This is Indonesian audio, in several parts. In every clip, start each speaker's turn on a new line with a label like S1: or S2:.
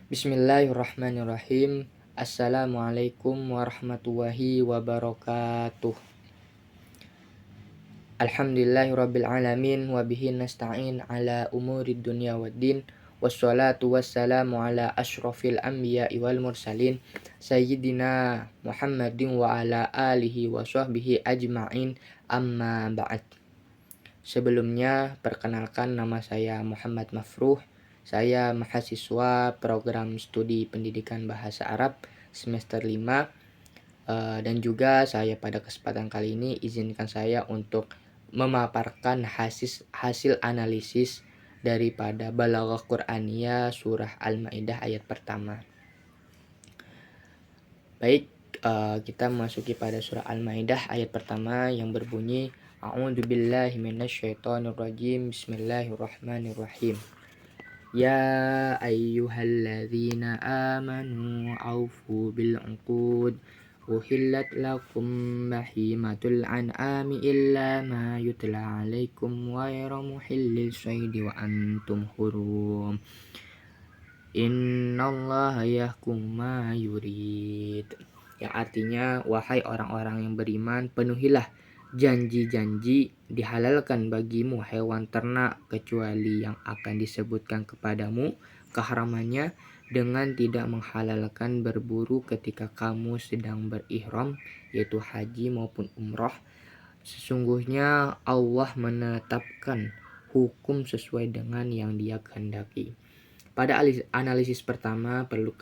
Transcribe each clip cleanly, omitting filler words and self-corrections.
S1: Bismillahirrahmanirrahim. Assalamualaikum warahmatullahi wabarakatuh. Alhamdulillahirrabbilalamin. Wabihi nasta'in ala umurid dunya waddin. Wassalatu wassalamu ala ashrafil anbiya'i wal mursalin Sayyidina Muhammadin wa ala alihi wa sahbihi ajma'in, amma ba'd. Sebelumnya, perkenalkan, nama saya Muhammad Mafruh. Saya mahasiswa program studi pendidikan bahasa Arab semester 5, dan juga saya pada kesempatan kali ini izinkan saya untuk memaparkan hasil analisis daripada Balaghah Qur'aniyah surah Al-Maidah ayat pertama. Baik, kita memasuki pada surah Al-Maidah ayat pertama yang berbunyi A'udzubillahi minasyaitonirrajim. Bismillahirrahmanirrahim. Ya ayyuhalladzina amanu aufu bil uqud uhillat lakum bahimatul an'ami illa ma yutla alaikum ghairu muhillil shaidi wa antum hurum innallaha yahkum ma yurid. Yang artinya, wahai orang-orang yang beriman, penuhilah janji-janji, dihalalkan bagimu hewan ternak kecuali yang akan disebutkan kepadamu keharamannya, dengan tidak menghalalkan berburu ketika kamu sedang berihram, yaitu haji maupun umrah. Sesungguhnya Allah menetapkan hukum sesuai dengan yang Dia kehendaki. Pada analisis pertama perlu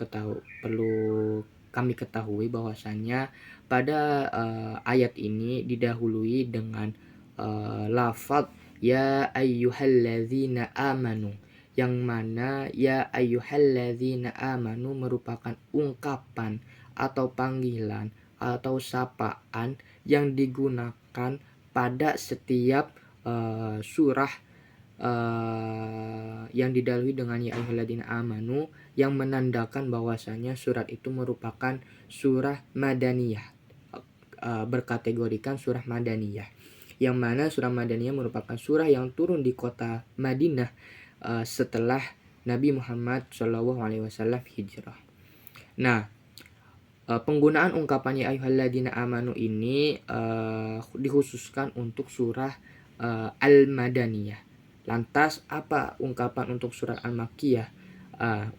S1: kami ketahui bahwasannya pada ayat ini didahului dengan lafaz ya ayyuhalladzina amanu, yang mana ya ayyuhalladzina amanu merupakan ungkapan atau panggilan atau sapaan yang digunakan pada setiap surah yang didahului dengan ya ayyuhalladzina amanu, yang menandakan bahwasanya surat itu merupakan surah madaniyah, berkategorikan surah madaniyah, yang mana surah madaniyah merupakan surah yang turun di kota Madinah setelah Nabi Muhammad SAW hijrah. Nah, penggunaan ungkapan ya ayyuhalladzina amanu ini dikhususkan untuk surah Al-Madaniyah. Lantas apa ungkapan untuk surat Al-Makkiyah?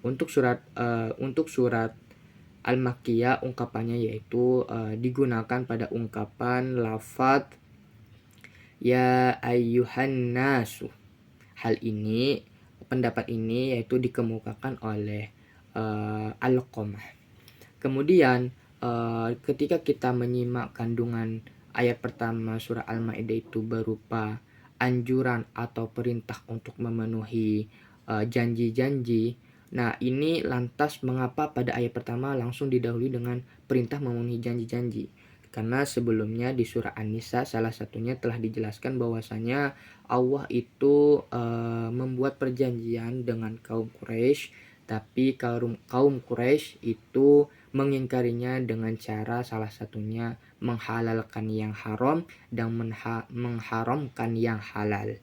S1: Untuk surat Al-Makkiyah ungkapannya yaitu digunakan pada ungkapan lafadz ya ayyuhan nasu. Pendapat ini yaitu dikemukakan oleh Al-Qamah. Kemudian ketika kita menyimak kandungan ayat pertama surah Al-Maidah itu berupa anjuran atau perintah untuk memenuhi janji-janji. Nah, ini lantas mengapa pada ayat pertama langsung didahului dengan perintah memenuhi janji-janji? Karena sebelumnya di surah An-Nisa salah satunya telah dijelaskan bahwasanya Allah itu membuat perjanjian dengan kaum Quraisy, tapi kaum Quraisy itu mengingkarinya dengan cara salah satunya menghalalkan yang haram dan mengharamkan yang halal.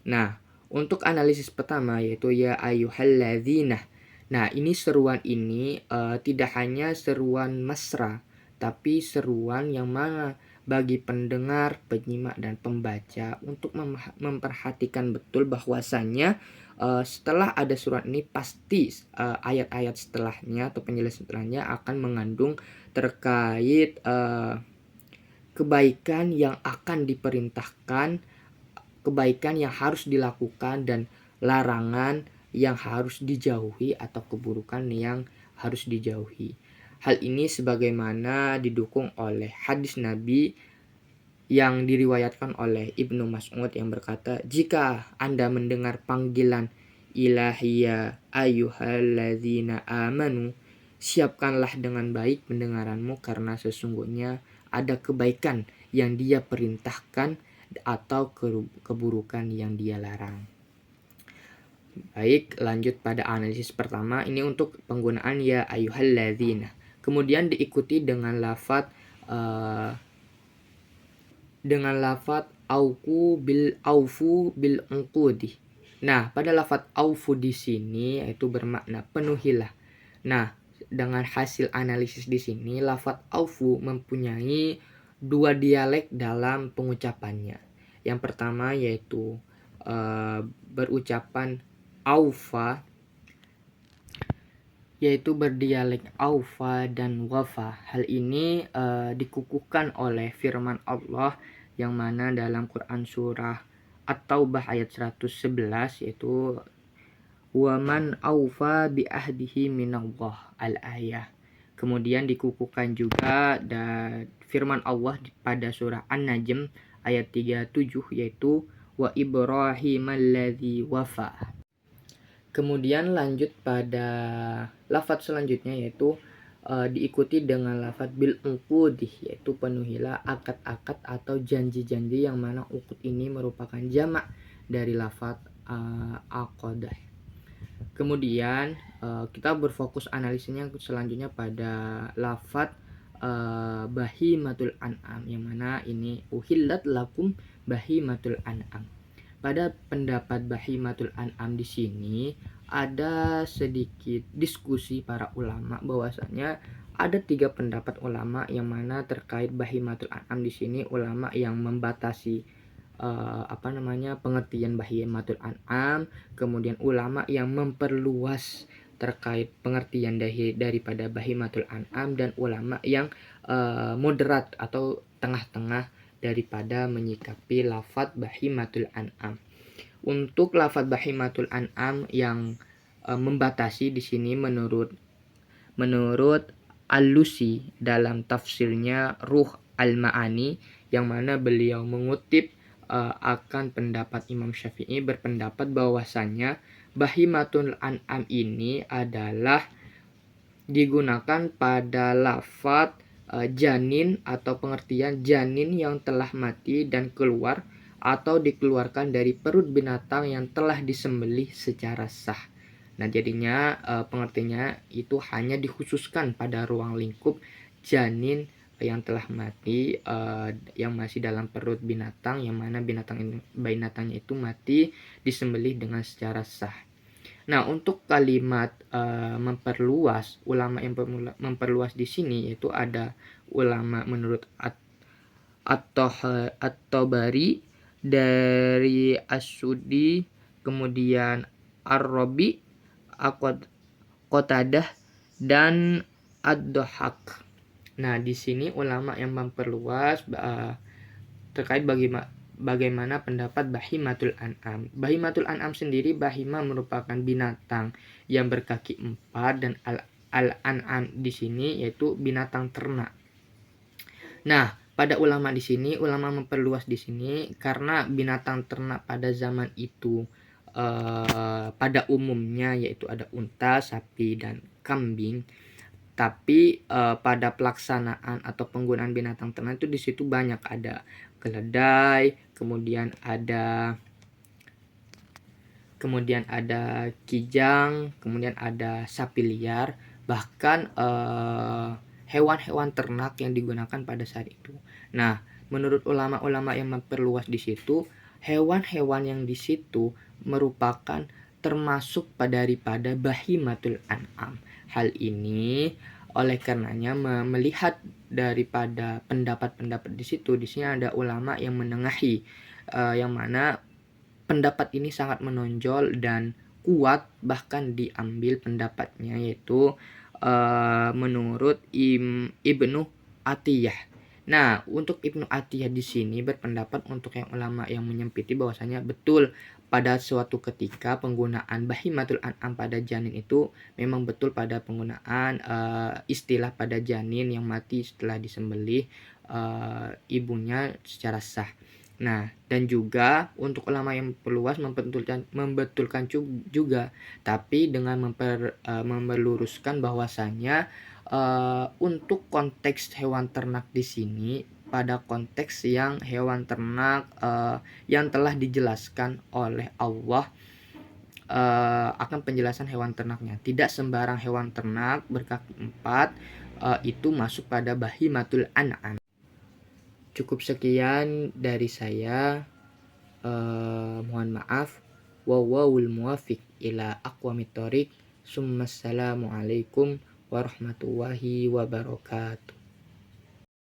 S1: Nah, untuk analisis pertama yaitu ya ayyuhalladzina. Nah, ini seruan ini tidak hanya seruan mesra, tapi seruan yang mana bagi pendengar, penyimak, dan pembaca untuk memperhatikan betul bahwasannya setelah ada surat ini pasti ayat-ayat setelahnya atau penjelasan setelahnya akan mengandung terkait kebaikan yang akan diperintahkan, kebaikan yang harus dilakukan, dan larangan yang harus dijauhi atau keburukan yang harus dijauhi. Hal ini sebagaimana didukung oleh hadis Nabi yang diriwayatkan oleh Ibnu Mas'ud yang berkata, jika Anda mendengar panggilan ilahiyya ayyuhalladzina amanu, siapkanlah dengan baik pendengaranmu karena sesungguhnya ada kebaikan yang Dia perintahkan atau keburukan yang Dia larang. Baik, lanjut pada analisis pertama. Ini untuk penggunaan ya ayyuhalladzina. Kemudian diikuti dengan lafadz aufu bil uqudi. Nah, pada lafadz aufu di sini itu bermakna penuhilah. Nah, dengan hasil analisis di sini, lafadz aufu mempunyai dua dialek dalam pengucapannya. Yang pertama yaitu berucapan aufa, yaitu berdialek aufa dan wafa. Hal ini dikukuhkan oleh firman Allah yang mana dalam Quran surah At-Taubah ayat 111, yaitu waman aufa bi ahdihi minallah al-ayah. Kemudian dikukuhkan juga dan firman Allah pada surah An-Najm ayat 37, yaitu wa Ibrahim alladzi wafa. Kemudian lanjut pada lafadz selanjutnya, yaitu diikuti dengan lafadz bil uqudih, yaitu penuhilah akad-akad atau janji-janji, yang mana uqud ini merupakan jamak dari lafadz aqadah. Kemudian kita berfokus analisisnya selanjutnya pada lafadz bahimatul an'am, yang mana ini uhillat lakum bahimatul an'am. Pada pendapat bahimatul an'am di sini ada sedikit diskusi para ulama, bahwasanya ada 3 pendapat ulama yang mana terkait bahimatul an'am di sini. Ulama yang membatasi pengertian bahimatul an'am, kemudian ulama yang memperluas terkait pengertian daripada bahimatul an'am, dan ulama yang moderat atau tengah-tengah daripada menyikapi lafadz bahimatul an'am. Untuk lafadz bahimatul an'am yang membatasi di sini menurut Alusi dalam tafsirnya Ruh Al-Ma'ani, yang mana beliau mengutip akan pendapat Imam Syafi'i, berpendapat bahwasannya bahimatul an'am ini adalah digunakan pada lafadz janin, atau pengertian janin yang telah mati dan keluar atau dikeluarkan dari perut binatang yang telah disembelih secara sah. Nah, jadinya pengertiannya itu hanya dikhususkan pada ruang lingkup janin yang telah mati, yang masih dalam perut binatang, yang mana binatangnya itu mati disembelih dengan secara sah. Nah, untuk kalimat memperluas, ulama yang memperluas di sini yaitu ada ulama menurut At-Tabari, dari As-Sudi, kemudian Ar-Rabi, Qatadah, dan Ad-Dhahak. Nah, di sini ulama yang memperluas terkait bagaimana pendapat bahimatul an'am. Bahimatul an'am sendiri, bahima merupakan binatang yang berkaki 4, dan al-an'am di sini yaitu binatang ternak. Nah, pada ulama di sini, ulama memperluas di sini karena binatang ternak pada zaman itu pada umumnya yaitu ada unta, sapi, dan kambing. Tapi pada pelaksanaan atau penggunaan binatang ternak itu di situ banyak, ada keledai, kemudian ada kijang, kemudian ada sapi liar, bahkan hewan-hewan ternak yang digunakan pada saat itu. Nah, menurut ulama-ulama yang memperluas di situ, hewan-hewan yang di situ merupakan termasuk daripada bahimatul an'am. Hal ini oleh karenanya melihat daripada pendapat-pendapat di sini ada ulama yang menengahi, yang mana pendapat ini sangat menonjol dan kuat, bahkan diambil pendapatnya yaitu menurut Ibnu Atiyah. Nah, untuk Ibnu Atiyah di sini berpendapat untuk yang ulama yang menyempiti bahwasanya betul pada suatu ketika penggunaan bahimatul an'am pada janin itu memang betul pada penggunaan istilah pada janin yang mati setelah disembelih ibunya secara sah. Nah, dan juga untuk ulama yang perluas membetulkan juga, tapi dengan meluruskan bahwasanya untuk konteks hewan ternak di sini, pada konteks yang hewan ternak yang telah dijelaskan oleh Allah akan penjelasan hewan ternaknya. Tidak sembarang hewan ternak berkaki 4 itu masuk pada bahimatul an'am. Cukup sekian dari saya. Mohon maaf. Wawawul muwafiq ila aqwamit thoriq. Summassalamu alaikum warahmatullahi wabarakatuh.